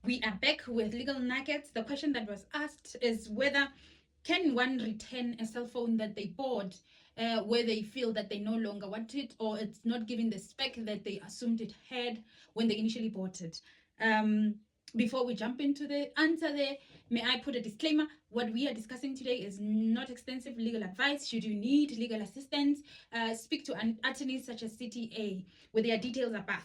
We are back with Legal Nuggets. The question that was asked is whether can one return a cell phone that they bought where they feel that they no longer want it, or it's not giving the spec that they assumed it had when they initially bought it. Before we jump into the answer there, may I put a disclaimer? What we are discussing today is not extensive legal advice. Should you need legal assistance, speak to an attorneys such as CTA, where their details above.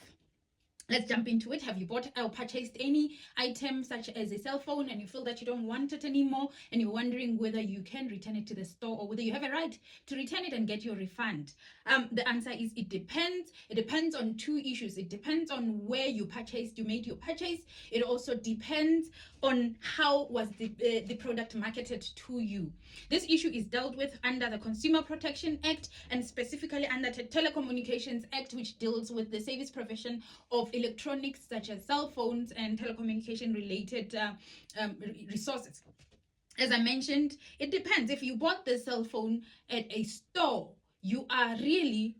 Let's jump into it. Have you bought or purchased any item such as a cell phone and you feel that you don't want it anymore and you're wondering whether you can return it to the store or whether you have a right to return it and get your refund? The answer is it depends. It depends on two issues. It depends on where you made your purchase. It also depends on how was the product marketed to you. This issue is dealt with under the Consumer Protection Act and specifically under the Telecommunications Act, which deals with the service provision of electronics such as cell phones and telecommunication related resources. As I mentioned, it depends. If you bought the cell phone at a store, you are really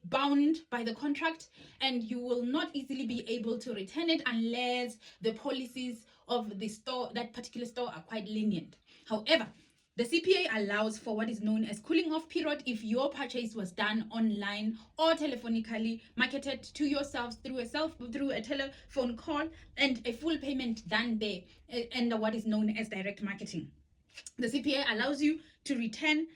bound by the contract and you will not easily be able to return it unless the policies of the store, that particular store, are quite lenient. However, the CPA allows for what is known as cooling off period if your purchase was done online or telephonically, marketed to yourselves through a telephone call, and a full payment done there under what is known as direct marketing. The CPA allows you to return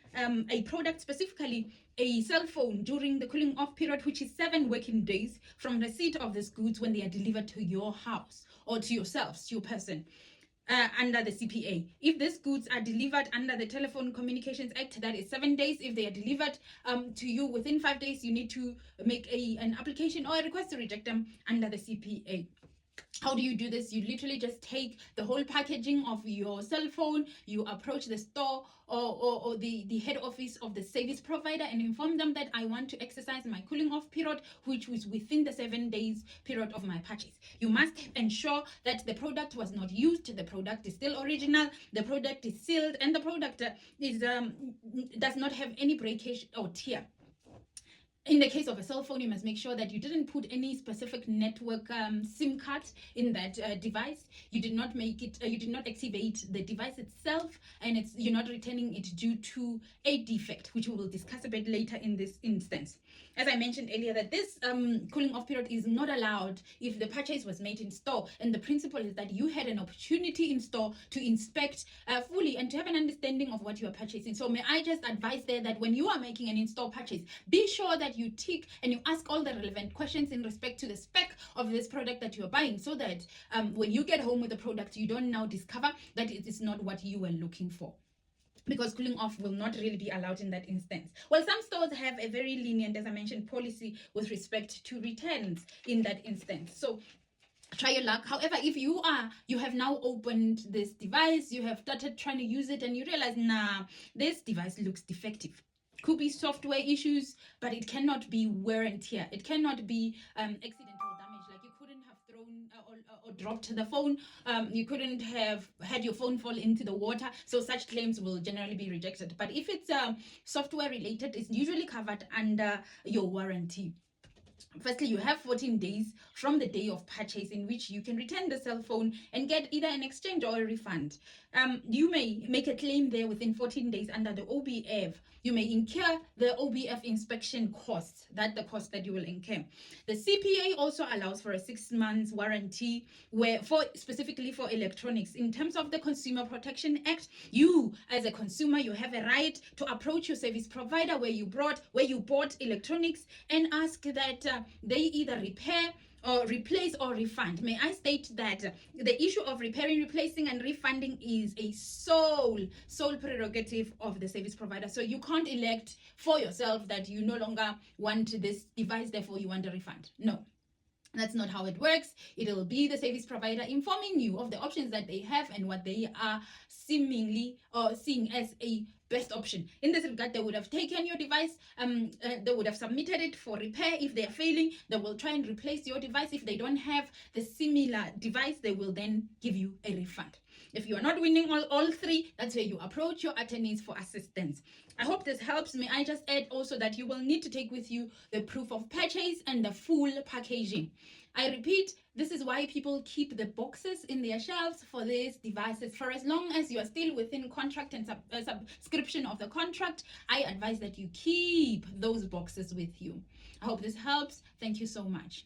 a product, specifically a cell phone, during the cooling off period, which is 7 working days from receipt of these goods when they are delivered to your house or to yourselves, to your person. Under the CPA. If these goods are delivered under the Telephone Communications Act, that is 7 days. If they are delivered to you within 5 days, you need to make an application or a request to reject them under the CPA. How do you do this? You literally just take the whole packaging of your cell phone, you approach the store or the head office of the service provider and inform them that I want to exercise my cooling off period, which was within the 7 days period of my purchase. You must ensure that the product was not used, the product is still original, the product is sealed, and the product does not have any breakage or tear. In the case of a cell phone, you must make sure that you didn't put any specific network SIM card in that device. You did not make it, you did not activate the device itself, and you're not returning it due to a defect, which we will discuss a bit later in this instance. As I mentioned earlier, that this cooling off period is not allowed if the purchase was made in store, and the principle is that you had an opportunity in store to inspect fully and to have an understanding of what you are purchasing. So may I just advise there that when you are making an in-store purchase, be sure that you tick and you ask all the relevant questions in respect to the spec of this product that you're buying, so that when you get home with the product, you don't now discover that it is not what you were looking for, because cooling off will not really be allowed in that instance. Well, some stores have a very lenient, as I mentioned, policy with respect to returns in that instance. So try your luck. However, if you have now opened this device, you have started trying to use it and you realize, nah, this device looks defective. Could be software issues, but it cannot be wear and tear. It cannot be accidental damage. Like you couldn't have thrown or dropped the phone. You couldn't have had your phone fall into the water. So such claims will generally be rejected. But if it's software related, it's usually covered under your warranty. Firstly, you have 14 days from the day of purchase in which you can return the cell phone and get either an exchange or a refund. You may make a claim there within 14 days under the OBF. You may incur the OBF inspection costs, the cost that you will incur. The CPA also allows for a 6 months warranty specifically for electronics. In terms of the Consumer Protection Act, you as a consumer, you have a right to approach your service provider where you bought electronics and ask that they either repair or replace or refund. May I state that the issue of repairing, replacing, and refunding is a sole prerogative of the service provider. So you can't elect for yourself that you no longer want this device, therefore you want a refund. No. That's not how it works. It'll be the service provider informing you of the options that they have and what they are seemingly or seeing as a best option. In this regard, they would have taken your device, they would have submitted it for repair. If they are failing, they will try and replace your device. If they don't have the similar device, they will then give you a refund. If you are not winning all three, that's where you approach your attorneys for assistance. I hope this helps. May I just add also that you will need to take with you the proof of purchase and the full packaging. I repeat, this is why people keep the boxes in their shelves for these devices. For as long as you are still within contract and subscription of the contract, I advise that you keep those boxes with you. I hope this helps. Thank you so much.